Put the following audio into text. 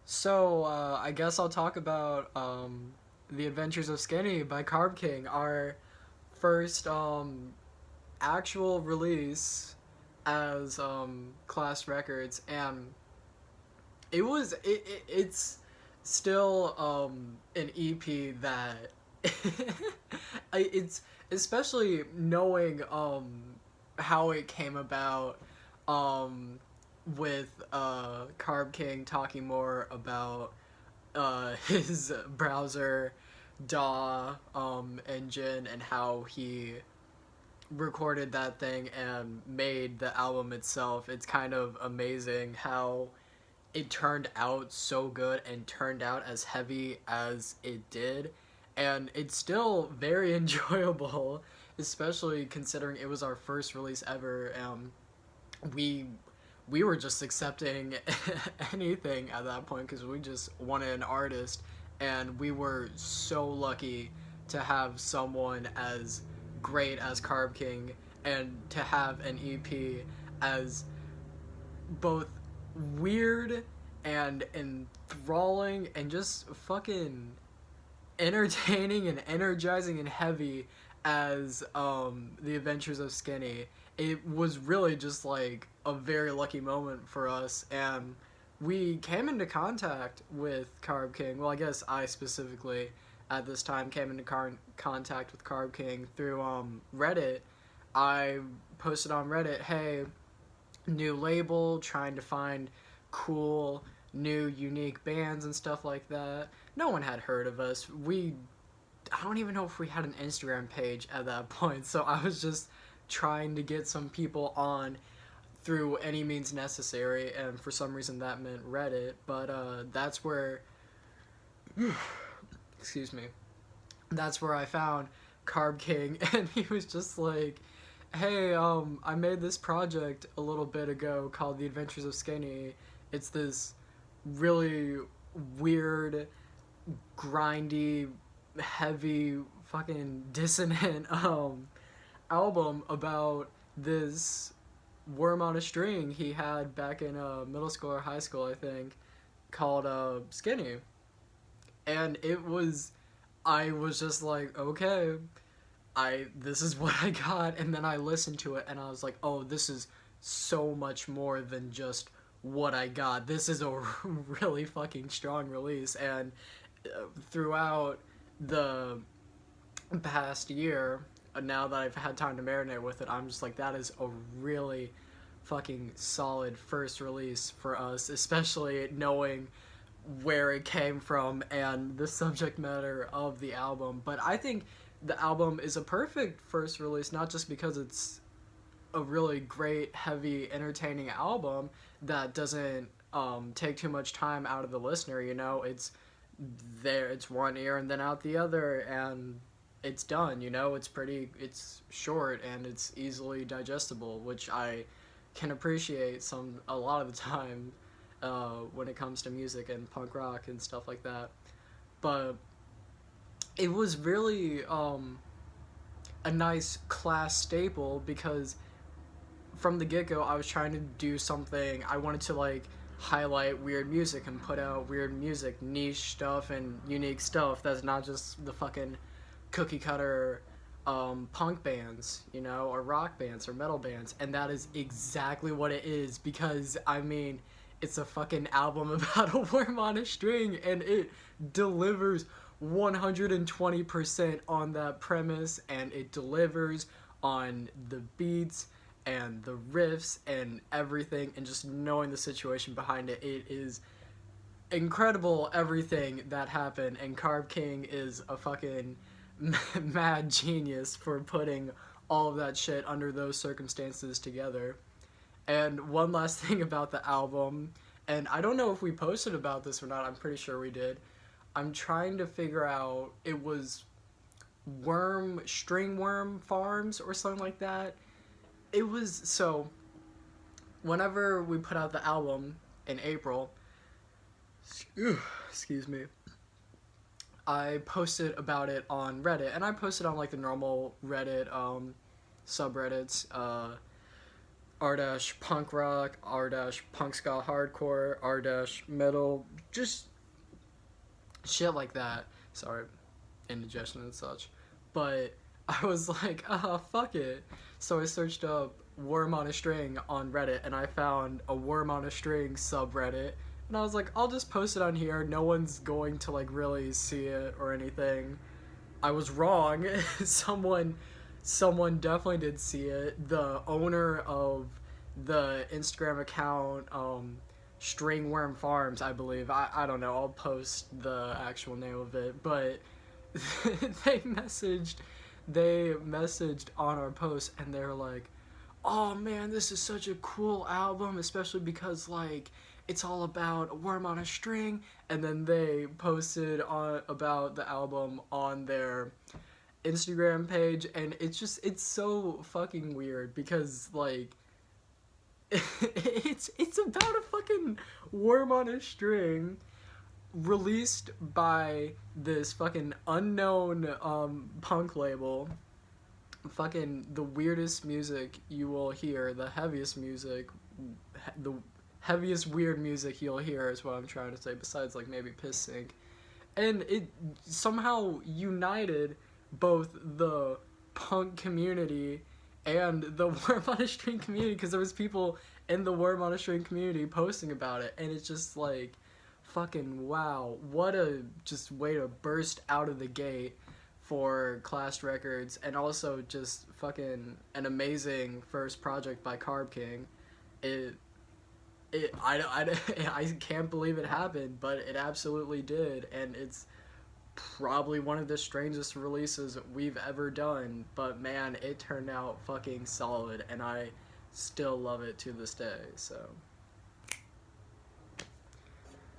I guess I'll talk about The Adventures of Skinny by Karb King, our first actual release as Klast Records, and it's still an EP that it's especially knowing how it came about um with Karb King talking more about his browser DAW engine and how he recorded that thing and made the album itself. It's kind of amazing how it turned out so good and turned out as heavy as it did. And it's still very enjoyable, especially considering it was our first release ever. We we were just accepting anything at that point because we just wanted an artist, and we were so lucky to have someone as great as Karb King and to have an EP as both weird and enthralling and just fucking entertaining and energizing and heavy as The Adventures of Skinny. It was really just like a very lucky moment for us, and we came into contact with Karb King. Well, I guess I specifically at this time came into contact with Karb King through Reddit. I posted on Reddit, hey, new label, trying to find cool, new, unique bands and stuff like that. No one had heard of us. I don't even know if we had an Instagram page at that point, so I was just trying to get some people on through any means necessary, and for some reason that meant Reddit, but that's where, excuse me, that's where I found Karb King, and he was just like, hey, I made this project a little bit ago called The Adventures of Skinny. It's this really weird, grindy, heavy, fucking dissonant album about this worm on a string he had back in middle school or high school, I think, called Skinny. And I was just like, okay, this is what I got, and then I listened to it and I was like, oh, this is so much more than just what I got. This is a really fucking strong release, and throughout the past year, now that I've had time to marinate with it, I'm just like, that is a really fucking solid first release for us, especially knowing where it came from and the subject matter of the album. But I think the album is a perfect first release, not just because it's a really great, heavy, entertaining album that doesn't take too much time out of the listener. It's there, it's one ear and then out the other, and it's done. It's short and it's easily digestible, which I can appreciate a lot of the time when it comes to music and punk rock and stuff like that. But it was really a nice class staple because from the get go, I was trying to do something. I wanted to highlight weird music and put out weird music, niche stuff, and unique stuff that's not just the fucking cookie cutter punk bands, or rock bands or metal bands. And that is exactly what it is, because I mean, it's a fucking album about a worm on a string, and it delivers 120% on that premise, and it delivers on the beats and the riffs and everything, and just knowing the situation behind it. It is incredible, everything that happened, and Karb King is a fucking mad genius for putting all of that shit under those circumstances together. And one last thing about the album, and I don't know if we posted about this or not, I'm pretty sure we did. I'm trying to figure out, it was string worm farms or something like that. It was, so, whenever we put out the album in April, excuse me, I posted about it on Reddit, and I posted on the normal Reddit subreddits, r dash punk rock, r dash punk ska hardcore, r dash metal, just shit like that. Sorry, indigestion and such. But I was like, fuck it. So I searched up Worm on a String on Reddit, and I found a Worm on a String subreddit. And I was like, I'll just post it on here. No one's going to like really see it or anything. I was wrong. Someone definitely did see it. The owner of the Instagram account, Stringworm Farms, I believe. I don't know. I'll post the actual name of it, but they messaged they messaged on our post, and they're like, "Oh man, this is such a cool album, especially because like it's all about a worm on a string." And then they posted on about the album on their Instagram page, and it's so fucking weird because like it's about a fucking worm on a string released by this fucking unknown punk label. Fucking the weirdest music you will hear, the heaviest music, the heaviest weird music you'll hear is what I'm trying to say, besides like maybe Piss Sink. And it somehow united both the punk community and the Worm on a String community, because there was people in the Worm on a String community posting about it, and it's just like, fucking wow, what a just way to burst out of the gate for Klast Records, and also just fucking an amazing first project by Karb King. I can't believe it happened, but it absolutely did, and it's probably one of the strangest releases we've ever done, but man, it turned out fucking solid, and I still love it to this day, so...